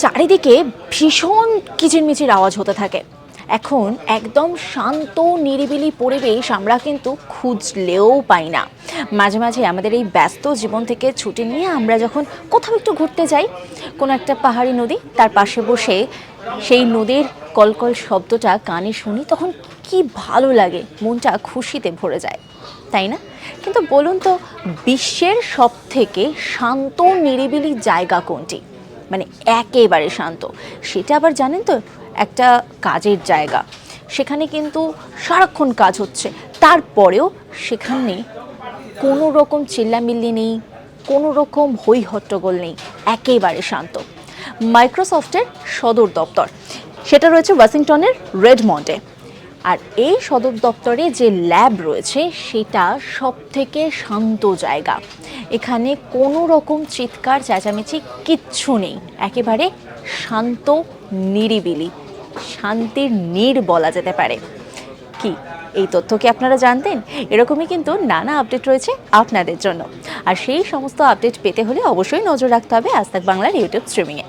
চারিদিকে ভীষণ কিচিরমিচির আওয়াজ হতে থাকে। এখন একদম শান্ত নিরিবিলি পরিবেশ আমরা কিন্তু খুঁজলেও পাই না। মাঝে মাঝে আমাদের এই ব্যস্ত জীবন থেকে ছুটি নিয়ে আমরা যখন কোথাও একটু ঘুরতে যাই, কোনো একটা পাহাড়ি নদী, তার পাশে বসে সেই নদীর কলকল শব্দটা কানে শুনি, তখন কি ভালো লাগে, মনটা খুশিতে ভরে যায়, তাই না? কিন্তু বলুন তো, বিশ্বের সব থেকে শান্ত নিরিবিলি জায়গা কোনটি? মানে একেবারে শান্ত। সেটা আবার জানেন তো, একটা কাজের জায়গা। সেখানে কিন্তু সারাক্ষণ কাজ হচ্ছে, তারপরেও সেখানে কোনো রকম চিল্লামিল্লি নেই, কোনো রকম হই হট্টগোল নেই, একেবারে শান্ত। মাইক্রোসফটের সদর দপ্তর, সেটা রয়েছে ওয়াশিংটনের রেডমন্ডে। আর এই সদর দপ্তরে যে ল্যাব রয়েছে সেটা সব থেকে শান্ত জায়গা। এখানে কোনো রকম চিৎকার চেঁচামেচি কিচ্ছু নেই, একেবারে শান্ত নিরিবিলি, শান্তির নীড় বলা যেতে পারে। কি এই তথ্য কি আপনারা জানতেন? এরকমই কিন্তু নানা আপডেট রয়েছে আপনাদের জন্য। আর সেই সমস্ত আপডেট পেতে হলে অবশ্যই নজর রাখতে হবে আজ তাক বাংলার ইউটিউব স্ট্রিমিংয়ে।